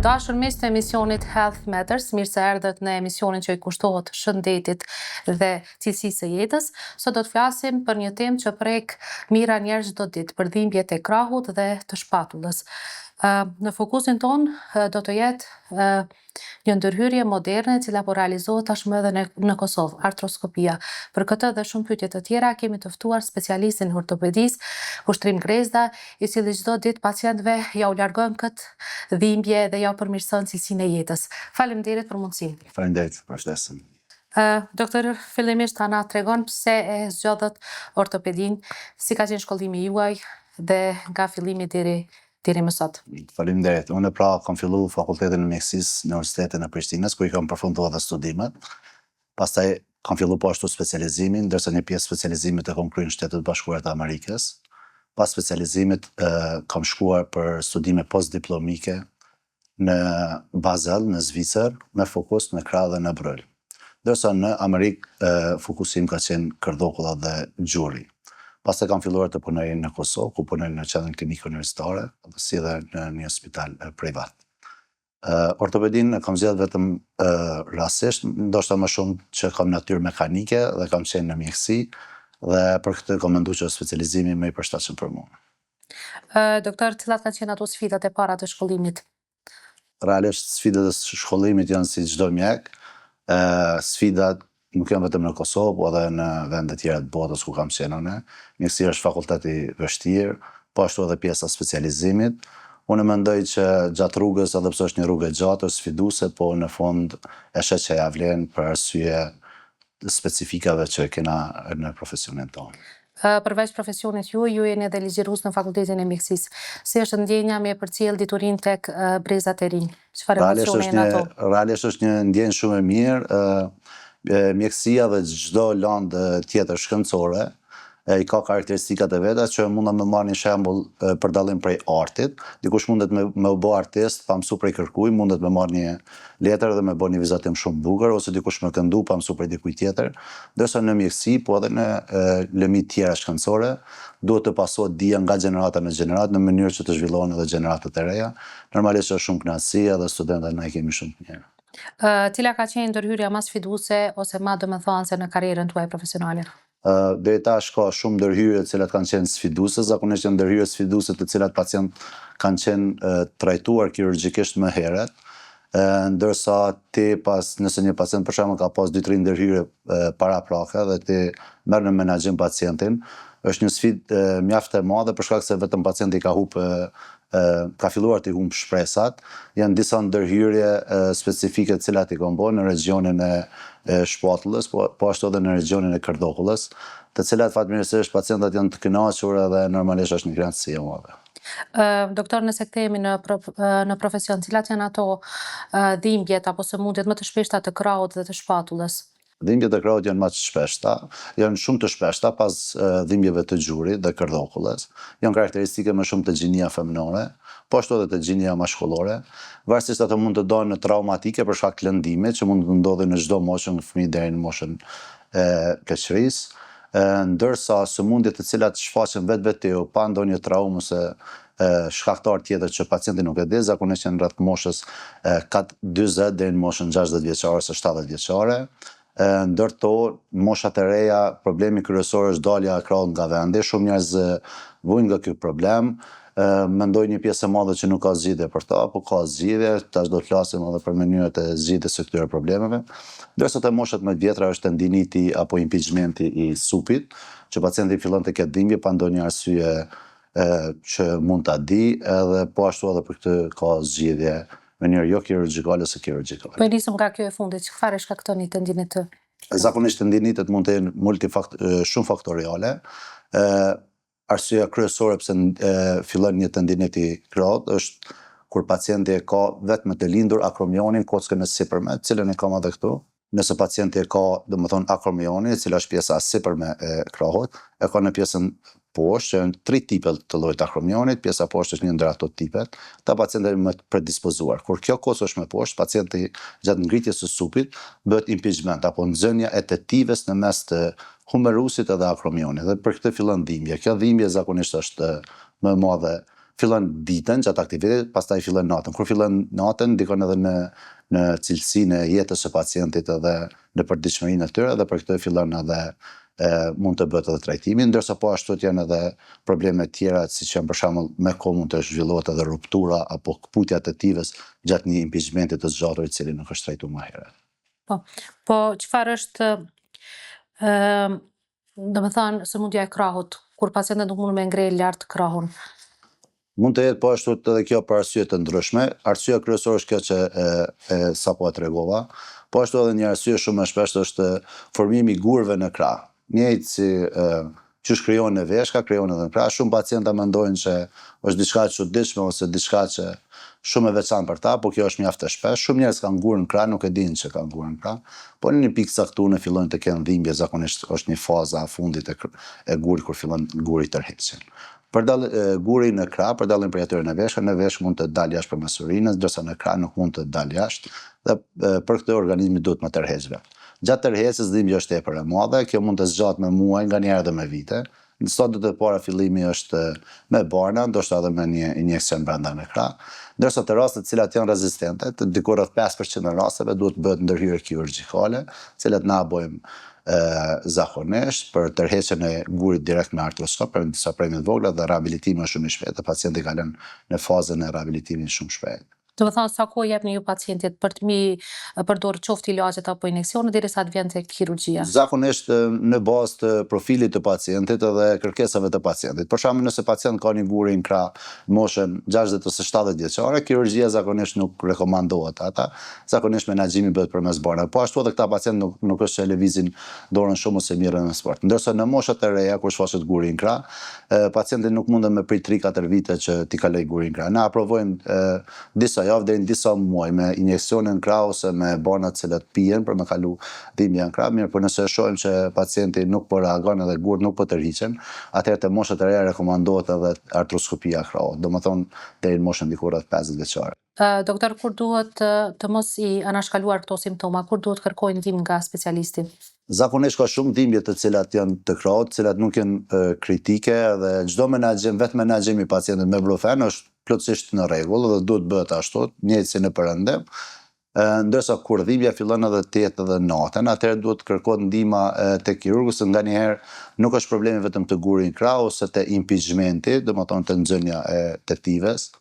dashur miq të emisionit Health Matters, mirë se erdhët në emisionin që i kushtohet shëndetit dhe cilësisë së jetës. Sot do të flasim për një temë që prek mira njerëz çdo ditë, për dhimbjet e krahut dhe të shpatullës. Në fokusin ton do të jetë një ndërhyrje moderne e cila po realizohet tashmë edhe në Kosovë, artroskopia. Për këtë dhe shumë pyetje të tjera kemi të ftuar specialistin ortopedisë, Ushtrim Grezda, i cili çdo ditë pacientëve ja u largon këtë dhimbje dhe ja u përmirëson cilësinë e jetës. Faleminderit për mundësinë. Faleminderit për ftesën. Doktor, fillimisht ta na tregon pse e zgjodhët ortopedinë, si ka qenë shkollimi juaj dhe nga fillimi deri më sot. Faleminderit. Unë kam filluar fakultetin e mjekësisë në Universitetin e Prishtinës, ku i kam përfunduar dhe studimet. Pastaj kam filluar po ashtu specializimin, ndërsa një pjesë specializimit e kam kryer në Shtetet Bashkuara të Amerikës. Pas specializimit kam shkuar për studime postdiplomike në Basel, në Zvicër, me fokus në krah dhe në brël. Ndërsa në Amerikë fokusim ka qenë kërdhokulla dhe gjuri. Pastaj kam filluar të punoj në Kosovë, ku punoj në Qendrën Klinike Universitare, si dhe në një spital privat. Ortopedinë kam zgjedhur vetëm rastësisht, ndoshta më shumë që kam natyrë mekanike dhe kam qenë në mjekësi, dhe për këtë kam menduar që specializimi më i përshtatshëm për mua. Doktor, cilat kanë qenë ato sfidat e para të shkollimit? Realisht sfidat e shkollimit janë si çdo mjek. Sfidat nuk janë vetëm në Kosovë, po edhe në vende tjera të botës ku kam qenë unë. Mjekësia është fakultet i vështirë, po ashtu edhe pjesa specializimit. Unë mendoj që gjatë rrugës, edhe pse është një rrugë e gjatë, është sfiduese, po në fund e sheh që ja vlen për arsye specifikave që kena në profesionin tonë. Përveç profesionit ju jeni edhe ligjërues në Fakultetin e Mjekësisë. Si është ndjenja me përcjell diturinë tek brezat e rinj? Çfarë emocione janë ato? Realisht është një ndjenjë shumë e mirë. Mjekësia dhe çdo landë tjetër shkencore i ka karakteristikat e veta që mund të marrë një shembull për dallim prej artit. Dikush mundet me u bë artist pa mësuar prej kërkuj, mundet me marrë një letër dhe me bë një vizatim shumë bukur, ose dikush me këndu pa mësuar prej dikujt tjetër. Ndërsa në mjekësi, po edhe në lëmi tjera shkencore, duhet të pasohet dija nga gjenerata në gjeneratë në mënyrë që të zhvillohen edhe gjeneratat e reja. Normalisht është shumë kënaqësi dhe studentët na i kemi shumë të mirë. Cila ka qenë ndërhyrja më sfiduese ose më domethënëse në karrierën tuaj profesionale? Deri tash ka shumë ndërhyrje të cilat kanë qenë sfiduese, zakonisht janë ndërhyrje sfiduese të cilat pacient kanë qenë trajtuar kirurgjikisht më herët, ndërsa nëse një pacient për shembull ka pas 2-3 ndërhyrje para prake dhe ti merr në menaxhim pacientin, është një sfidë mjaft e madhe për shkak se vetëm pacienti ka filluar të humb shpresat. Janë disa ndërhyrje specifike të cilat i kanë bërë në regionin e shpatullës, po ashtu edhe në regionin e kërdhokullës, të cilat fatmirësisht pacientët janë të kënaqur dhe normalisht është një kënaqësi e madhe. Doktor, nëse kthehemi në profesion, cilat janë ato dhimbjet apo sëmundjet më të shpeshta të krahut dhe të shpatullës? Dhimbjet e krahut janë më të shpeshta, janë shumë të shpeshta pas dhimbjeve të gjurit dhe kërdhokullës. Janë karakteristike më shumë të gjinia femnore, po ashtu edhe të gjinia mashkullore. Varësisht ato mund të dohen në traumatike për shkak të lëndimit, që mund të ndodhin në çdo moshë, nga fëmijë deri në moshën e pleqërisë, ndërsa sëmundjet të cilat shfaqen vetvete pa ndonjë traumë ose shkaktar tjetër që pacienti nuk e di, zakonisht janë rreth moshës 40 deri në moshën 60 vjeçare ose 70 vjeçare. Ndërto, moshat e reja, problemi kryesor është dalja e krahut nga vendi. Shumë njerëz vujnë nga ky problem, mendoj një pjesë e madhe që nuk ka zgjidhje për ta, po ka zgjidhje, tash do të flasim edhe për mënyrat e zgjidhjes së këtyre problemeve. Ndërsa te moshat më të vjetra është tendiniti apo impingimenti i supit, që pacienti fillon të ketë dhimbje pa ndonjë arsye që mund ta di, edhe po ashtu edhe për këtë ka zgjidhje në mënyrë jo kirurgjikale ose kirurgjikale. Po nisim nga kjo e fundit, çfarë shkakton tendinit të? Zakonisht tendinitet mund të jenë shumë faktoriale. Arsyeja kryesore pse fillon një tendinit i krahut është kur pacienti e ka vetëm të lindur akromionin, kockën e sipërme, të cilën e kam edhe këtu. Nëse pacienti e ka, domethënë akromionin, e cila është pjesa sipërme e krahut, e ka në pjesën poshtë, që janë 3 tipe të llojit akromionit, pjesa poshtë është një ndër ato tipet, ta pacientet më të predispozuar. Kur kjo kocë është më poshtë, pacienti gjatë ngritjes së supit bëhet impingement apo nxënja e tetives në mes të humerusit edhe akromionit, dhe për këtë fillon dhimbje. Kjo dhimbje zakonisht është më e madhe fillon ditën gjatë aktivitetit, pastaj fillon natën. Kur fillon natën, ndikon edhe në cilësinë e jetës së pacientit edhe në përditshmërinë e tyre, dhe për këtë fillon edhe mund të bëhet edhe trajtimi, ndërsa po ashtu janë edhe probleme tjera, siç janë për shembull me kohë mund të zhvillohet edhe ruptura apo kputja e tivës gjatë një impingimenti të zgjatur i cili nuk është trajtuar më herët. Po çfarë është domethënë sëmundja e krahut, kur pacientët nuk mund me ngrej lart krahun? Mund të jetë po ashtu edhe kjo për arsye të ndryshme. Arsyeja kryesore është kjo që sapo e tregova. Po ashtu edhe një arsye shumë e shpeshtë është formimi i gurëve në krah. Njëjtë si qysh krijohen në veshka, krijohen edhe në krah. Shumë pacienta mendojnë që është diçka e çuditshme ose diçka që shumë e veçantë për ta, po kjo është mjaft e shpesh. Shumë njerëz kanë gurë në krah, nuk e dinë që kanë gurë në krah. Po në një pikë caktuar ne fillojnë të kenë dhimbje, zakonisht është një faza e fundit e gurit kur fillon guri tërheqjen. Guri në krah, për dallim prej atyre në veshkë mund të dalë jashtë përmes urinës, ndërsa në krah nuk mund të dalë jashtë, dhe për këtë organizmi duhet më tërheq vetë. Gjatë tërheqjes dhimbja është tepër e madhe, kjo mund të zgjatet me muaj, nganjëherë edhe me vite. Në stadiet e para fillimi është me barna, ndoshta edhe me një injeksion brenda në krah, ndërsa të rastet të cilat janë rezistente, diku rreth 5% e rasteve duhet bëhet ndërhyrje kirurgjikale, të cilat na bëjmë zakonisht për tërheqjen e gurit direkt me artroskop për disa premje të vogla, dhe rehabilitimi është shumë i shpejtë, pacienti kalon në fazën e rehabilitimit shumë shpejt. Domethënë sa kohë jepni ju pacientit për të përdorur qoftë ilazhet apo injeksionet derisa të vjen tek kirurgjia? Zakonisht në bazë të profilit të pacientit edhe kërkesave të pacientit. Për shembull, nëse pacient ka një guri në krah në moshën 60 ose 70 vjeçare, kirurgjia zakonisht nuk rekomandohet ata. Zakonisht menaxhimi bëhet përmes barnave. Po ashtu edhe këta pacientë nuk është që lëvizin dorën shumë ose mirën në sport. Ndërsa në moshat e reja kur shfaqet guri në krah, pacienti nuk mundet me prit 3-4 vite që t'i kaloj guri në krah. Na aprovojmë disa javë deri në disa muaj me injeksione në krah ose me barna të cilat pihen për me kalu dhimbja në krah. Mirë, por nëse shohim që pacienti nuk po reagon edhe gurt nuk po tërhiqen, atëherë te moshat e reja rekomandohet edhe artroskopia e krahut. Domethënë deri në moshën diku rreth 50 vjeçare. Doktor, kur duhet të mos i anashkaluar këto simptoma, kur duhet kërkojnë ndihmë nga specialisti? Zakonisht ka shumë dhimbje të cilat janë të krahut, të cilat nuk janë kritike, dhe çdo menaxhim, vetë menaxhimi i pacientit me brufen është plotësisht në rregull dhe duhet bëhet ashtu, njëjtë si në perëndim. Ndërsa kur dhimbja fillon edhe të jetë edhe natën, atëherë duhet kërkohet ndihma tek kirurgu, se nganjëherë nuk është problemi vetëm të gurit në krah ose të impingimenti, domethënë të nxënja e tetives,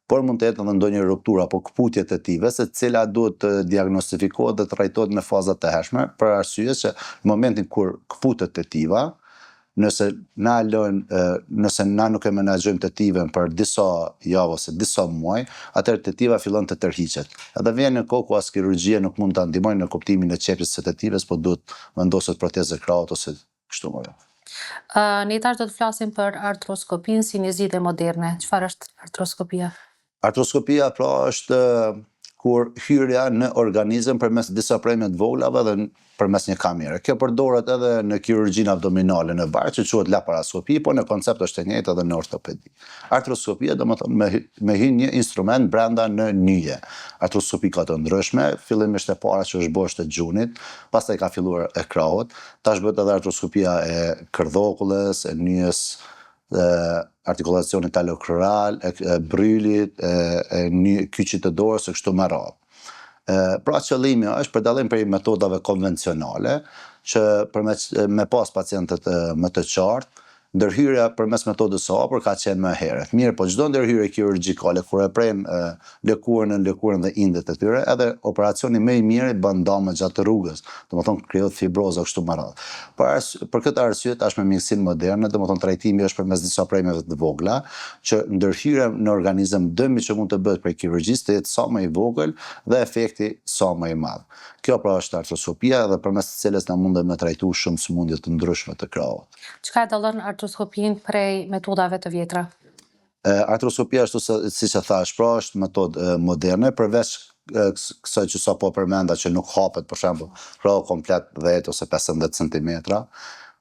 por mund të jetë edhe ndonjë rupturë apo kputje të tetives, e cila duhet të diagnostifikohet dhe trajtohet me faza të hershme, për arsye që në momentin kur kputet tetiva, nëse na nuk e menaxhojmë tetiven për disa javë ose disa muaj, atëherë tetiva fillon të tërhiqet. Edhe vjen në kohë ku as kirurgjia nuk mund ta ndihmojë në kuptimin e qepjes së tetives, po duhet vendoset protezë krahut ose kështu më radh. Ne tash do të flasim për artroskopinë si një zgjidhje moderne. Çfarë është artroskopia? Artroskopia pra është kur hyrja në organizëm përmes disa premje të voglave dhe përmes një kamere. Kjo përdoret edhe në kirurgjinë abdominale në barë, që quhet laparaskopi, po në koncept është e njëjtë edhe në ortopedi. Artroskopia domethënë me hyrë një instrument brenda në nyje. Artroskopi ka të ndryshme, fillimisht e para që është bërë e gjunit, pastaj ka filluar e krahut, tash bëhet edhe artroskopia e kërdhokullës, e nyjes, artikulacionit talokrural, e brylit, kyçit të dorës, e kështu me radhë. Pra qëllimi është, për dallim prej metodave konvencionale, që me pas pacientët më të qartë, ndërhyrja përmes metodës së hapur ka qenë më herët. Mirë, po çdo ndërhyrje kirurgjikale kur e pren lëkurën dhe indet e tyre, edhe operacioni më i mirë bën damë gjatë rrugës. Domethënë krijohet fibroza kështu me radhë. Për këtë arsye tash me mjekësinë moderne, domethënë trajtimi është përmes disa premjeve të vogla, që ndërhyrja në organizëm dëmi që mund të bëhet prej kirurgjisë të jetë sa më i vogël dhe efekti sa më i madh. Kjo pra është artroskopia, dhe përmes të cilës na mundem me trajtu shumë sëmundje të ndryshme të krahut. Çka e dallon artroskopinë prej metodave të vjetra? Artroskopia ashtu siç e thash, pra është metodë moderne, përveç kësaj që sapo përmenda që nuk hapet për shembull krahu komplet 10 ose 15 cm.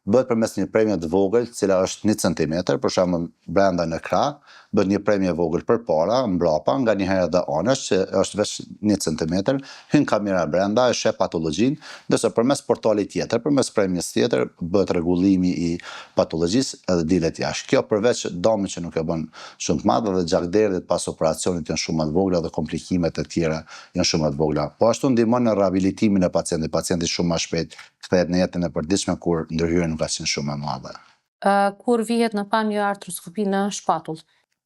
bëhet përmes një premje të vogël, cila është 1 centimetër, për shembull brenda në krah, bëhet një premje e vogël përpara, mbrapa, nganjëherë edhe anash, që është veç 1 centimetër, hyn kamera brenda, e sheh patologjinë, ndërsa përmes portalit tjetër, përmes premjes tjetër, bëhet rregullimi i patologjisë edhe dilet jashtë. Kjo përveç dëmit që nuk e bën shumë të madh, dhe gjakderdhjet pas operacionit janë shumë më të vogla dhe komplikimet e tjera janë shumë më të vogla. Po ashtu ndihmon në rehabilitimin e pacientit. Pacienti shumë më shpejt kthehet në jetën e përditshme kur ndërhyrja nuk ka qenë shumë e madhe. Kur vihet në pamje artroskopi në shpatull?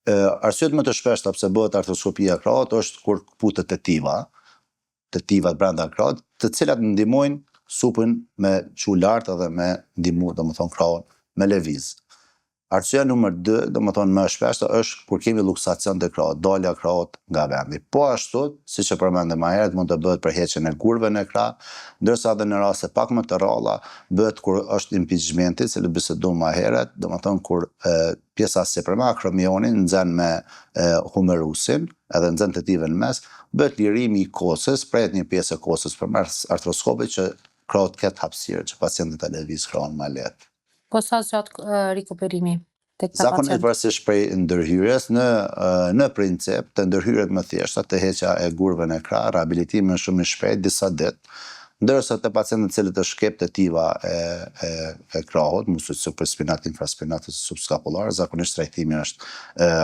Arsyet më të shpeshta pse bëhet artroskopia e krahut është kur kputet tetivat brenda krahut, të cilat ndihmojnë supën me çu lart edhe me ndihmu, domethënë krahun me lëviz. Arsyeja numër 2, domethënë më e shpeshta, është kur kemi luksacion të krahut, dalja e krahut nga vendi. Po ashtu, siç e përmendëm më herët, mund të bëhet përheqjen e gurëve në krah, ndërsa edhe në raste pak më të rralla bëhet kur është impingimenti, i cili biseduam më herët, domethënë kur pjesa sipërme, akromioni, nxen me humerusin, edhe nxen tetivën në mes, bëhet lirimi i kosës, prehet një pjesë e kosës përmes artroskopit që krahut ketë hapësirë që pacienti ta lëviz krahun më lehtë. Po sa zgjat rikuperimi tek ta Zakonisht pacient? varësisht prej ndërhyrjes, në princip të ndërhyrjet më thjeshta, të heqja e gurëve në krah, rehabilitimi është shumë i shpejt, disa ditë, ndërsa të pacientët të cilët është shkep tetiva e krahut, muskujt supraspinat, infraspinat, subscapular, zakonisht trajtimi është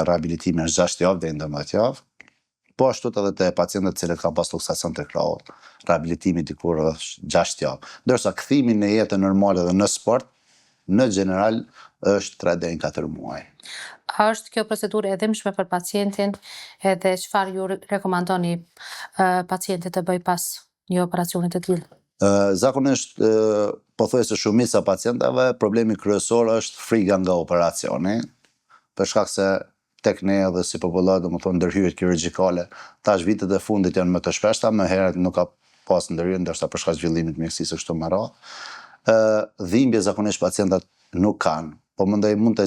rehabilitimi është 6 javë deri në 12 javë. Po ashtu edhe te pacientët të cilët kanë pas luksacion të krahut, rehabilitimi dikur është 6 javë. Ndërsa kthimi në jetën normale dhe në sport, në general është 3 deri në 4 muaj. A është kjo procedurë e dhimbshme për pacientin edhe çfarë ju rekomandoni pacientit të bëj pas një operacioni të tillë? Zakonisht pothuajse shumica e pacientave problemi kryesor është frika nga operacioni, për shkak se tek ne edhe si popullat, domethënë ndërhyrjet kirurgjikale, tash vitet e fundit janë më të shpeshta, më herët nuk ka pas ndërhyrje, ndoshta për shkak të zhvillimit të mjekësisë kështu më radh. Dhimbje zakonisht pacientat nuk kanë, po mund të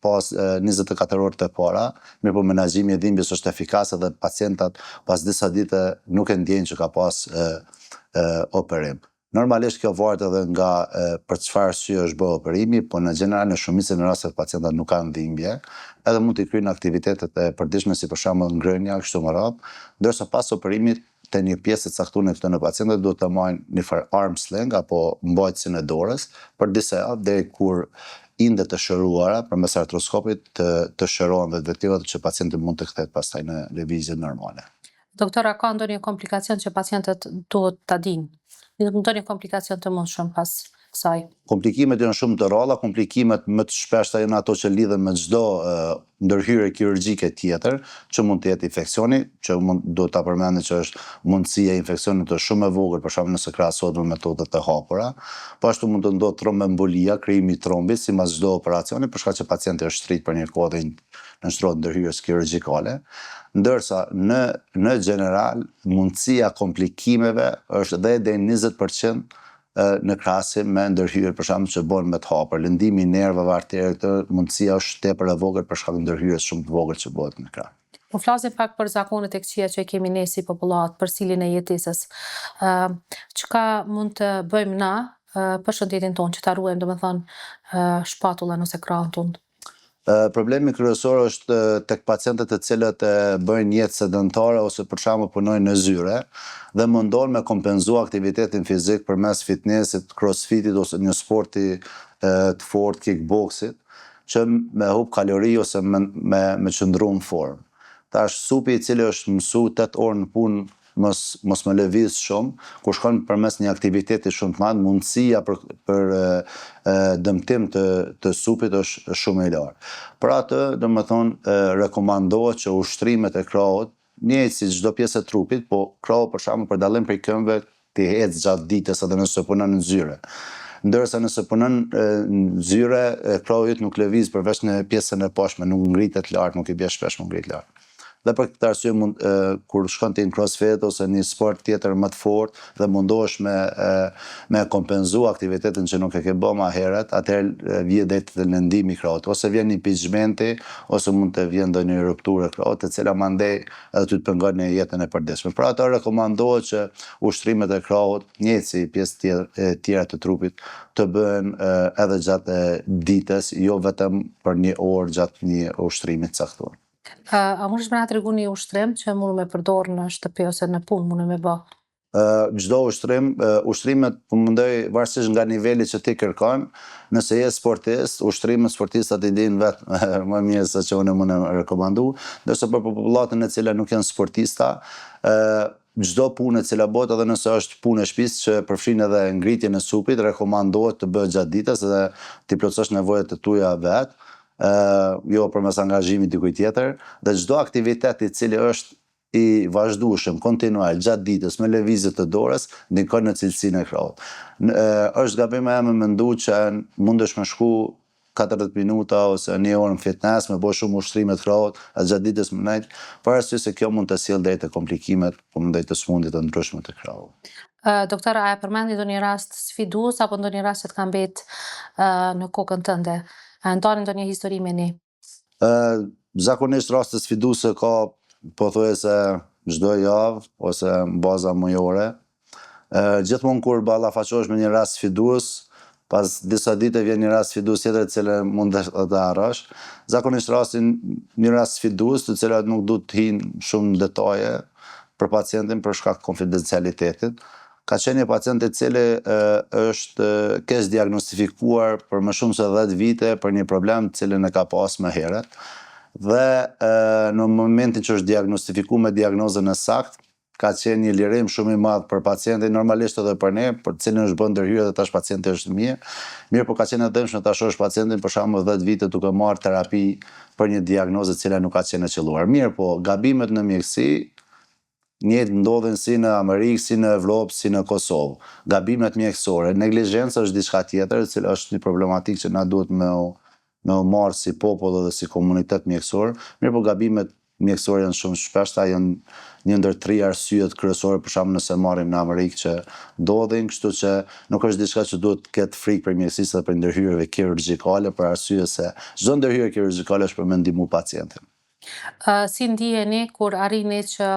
pas 24 orë të para, mirë po menaxhimi i dhimbjes është efikas edhe pacientat pas disa ditë nuk e ndjejnë që ka pas operim. Normalisht kjo varet edhe nga për çfarë arsye është bërë operimi, po në general në shumicën e rasteve pacientat nuk kanë dhimbje, edhe mund të kryejnë aktivitetet e përditshme si për shembull ngrënia kështu më radh, ndërsa pas operimit te një pjesë e caktuar në këto pacientë duhet të marrin një farë arm sling apo mbajtjen e dorës për disa javë deri kur indet të shëruara përmes artroskopit të shërohen vetvetivat që pacienti mund të kthehet pastaj në lëvizje normale. Doktora, ka ndonjë komplikacion që pacientët duhet ta dinë? Ndonjë komplikacion të mundshëm pas kësaj? Komplikimet janë shumë të rralla, komplikimet më të shpeshta janë ato që lidhen me çdo ndërhyrje kirurgjike tjetër, që mund të jetë infeksioni, që do ta përmendem që është mundësia e infeksionit është shumë e vogël, për shembull nëse krahasohet me metodat e hapura, po ashtu mund të ndodhë trombembolia, krijimi i trombit sipas çdo operacioni, për shkak që pacienti është shtrit për një kohë dhe nënshtrohet ndërhyrjes kirurgjikale, ndërsa në general mundësia komplikimeve është deri 20% në krahasim me ndërhyrjet për shembull që bën me të hapur, lëndimi i nervave, arterëve, këtë mundësia është tepër e vogël për shkak të ndërhyrjes shumë të vogël që bëhet në krah. Po flasim pak për zakonet e këqija që kemi ne si popullat, për cilin e jetesës. Çka mund të bëjmë na për shëndetin tonë, që ta ruajmë domethënë shpatullën ose krahun tonë? Problemi kryesor është tek pacientët të cilët bëjnë jetë sedentare ose për shembull punojnë në zyre dhe mundon me kompenzu aktivitetin fizik përmes fitnessit, crossfitit ose një sporti të fortë, kickboxit, që me hub kalori ose me qëndru në formë. Tash supi i cili është mësu 8 orë në punë mos më lëviz shumë, kur shkon përmes një aktiviteti shumë të madh, mundësia për dëmtim të supit është shumë e lartë. Për atë, domethënë, rekomandohet që ushtrimet e krahut, njëjtë si çdo pjesë e trupit, po krahu për shembull për dallim prej këmbëve të ecë gjatë ditës edhe nëse punon në zyre. Ndërsa nëse punon në zyre, krahu yt nuk lëviz përveç në pjesën e poshtme, nuk ngritet lart, nuk i bie shpesh më ngrit lart. dhe për këtë arsye kur shkon ti në CrossFit ose një sport tjetër më të fortë dhe mundohesh me kompenzu aktivitetin që nuk e ke bë më herët, atëherë vjen deri te lëndimi i krahut, ose vjen impingimenti, ose mund të vjen ndonjë rupturë e krahut, e cila mandej edhe ty të pengon në jetën e përditshme. Pra ato rekomandohet që ushtrimet e krahut, njëjtë si pjesë tjera të trupit, të bëhen edhe gjatë ditës, jo vetëm për një orë gjatë një ushtrimi të caktuar. A mundesh me na tregu një ushtrim që mund me përdor në shtëpi ose në punë mund me bë? Çdo ushtrimet po mundoj varësisht nga niveli që ti kërkon, nëse je sportist, ushtrimet sportistat i dinë vetë më mirë se që unë mund të rekomandu, ndërsa për popullatën e cila nuk janë sportista, çdo punë e cila bëhet, edhe nëse është punë e shtëpisë që përfshin edhe ngritjen e supit, rekomandohet të bëhet gjatë ditës dhe ti plotësosh nevojat e tua vetë, jo përmes angazhimit dikujt tjetër, dhe çdo aktivitet i cili është i vazhdueshëm, kontinuar, gjatë ditës, me lëvizje të dorës, ndikon në cilësinë e krahut. Është gabim e me mendu që mundesh me shku 40 minuta ose një orë në fitness, me bëj shumë ushtrime të krahut, gjatë ditës më nejt, për arsye se kjo mund të sjellë deri te komplikimet, po mundoj të smundjet të ndryshme të krahut. Doktor, a e përmendi ndonjë rast sfidues apo ndonjë rast që të ka mbet në kokën tënde? A ndani ndonjë histori me ne? Zakonisht raste sfiduese ka pothuajse çdo javë ose në baza mujore. Gjithmonë kur ballafaqohesh me një rast sfidues, pas disa ditë vjen një rast sfidues tjetër të cilën mund të harrosh. Zakonisht një rast sfidues të cilat nuk duhet të hinë shumë detaje për pacientin për shkak të konfidencialitetit. Ka qenë një pacient i cili është keq diagnostifikuar për më shumë se 10 vite për një problem të cilën e ka pas më herët. Dhe në momentin që është diagnostifikuar me diagnozën e saktë, ka qenë një lirim shumë i madh për pacientin, normalisht edhe për ne, për të cilin është bën ndërhyrje dhe tash pacienti është mirë. Mirë, po ka qenë e dëmshme ta shohësh pacientin për shembull 10 vite duke marrë terapi për një diagnozë e cila nuk ka qenë e qelluar. Mirë, po gabimet në mjekësi njëjtë ndodhen si në Amerikë, si në Evropë, si në Kosovë. Gabimet mjekësore, neglizhenca është diçka tjetër, e cila është një problematikë që na duhet me u marrë si popull dhe si komunitet mjekësor. Mirë, po gabimet mjekësore janë shumë shpeshta, janë një ndër 3 arsyet kryesore, për shembull nëse marrim në Amerikë që ndodhin, kështu që nuk është diçka që duhet të ketë frikë për mjekësisë dhe për ndërhyrjeve kirurgjikale, për arsye se çdo ndërhyrje kirurgjikale është për me ndihmu pacientin. Si ndiheni kur arrini që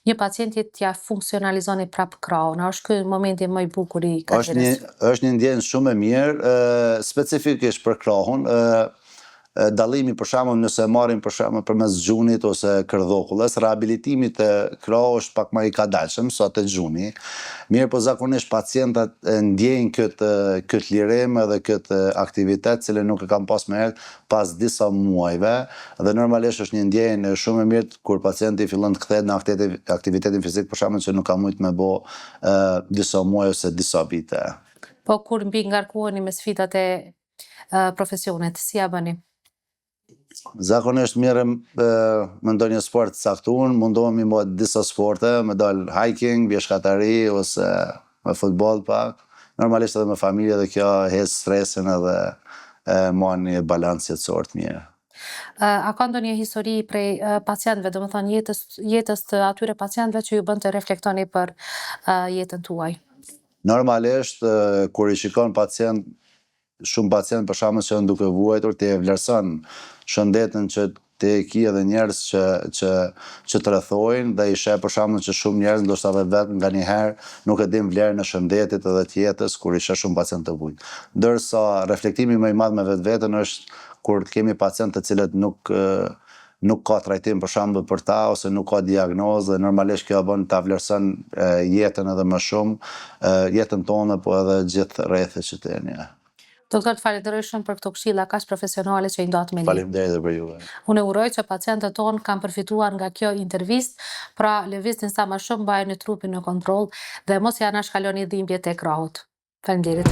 një pacienti t'ja funksionalizoni prap krahun? A është ky momenti më i bukur i karrierës? Është një ndjenjë shumë e mirë, specifikisht për krahun. Dallimi për shembull nëse marrim për shembull përmes gjunit ose kërdhokullës, rehabilitimi të krahut është pak më i kadalshëm se te gjuni. Mirë, po zakonisht pacientët ndjejnë këtë lirim edhe këtë aktivitet cilën nuk e kanë pas më herët pas disa muajve, dhe normalisht është një ndjenjë shumë e mirë kur pacienti fillon të kthehet në aktivitetin fizik, për shembull që nuk ka mujt me bë disa muaj ose disa vite. Po kur mbi ngarkoheni me sfidat e profesionit, si ja bëni? Zakonisht merrem me ndonjë sport të caktuar, mundohemi me disa sporte, me dal hiking, bjeshkatari ose me futboll pak. Normalisht edhe me familje, dhe kjo hes stresin edhe marr një balancë jetësor të mirë. A ka ndonjë histori prej pacientëve, domethënë jetës të atyre pacientëve që ju bën të reflektoni për jetën tuaj? Normalisht kur i shikon shumë pacient për shembull që janë duke vuajtur, ti e vlerëson shëndetën që ti e ki edhe njerëz që të rrethojnë, dhe i sheh për shembull që shumë njerëz ndoshta edhe vetë nganjëherë nuk e dinë vlerën e shëndetit edhe të jetës kur i sheh shumë pacient të vuajt. Ndërsa reflektimi më i madh me vetveten është kur kemi pacientë të cilët nuk ka trajtim për shembull për ta ose nuk ka diagnozë, dhe normalisht kjo bën ta vlerëson jetën edhe më shumë, jetën tonë, po edhe gjithë rrethet që të jeni. Doktor, të falenderoj shumë për këto këshilla kaq profesionale që i ndat me ne. Faleminderit edhe për juve. Unë uroj që pacientët tonë kanë përfituar nga kjo intervistë, pra lëvizni sa më shumë, mbajeni trupin në kontroll dhe mos ja anashkaloni dhimbjet e krahut. Faleminderit.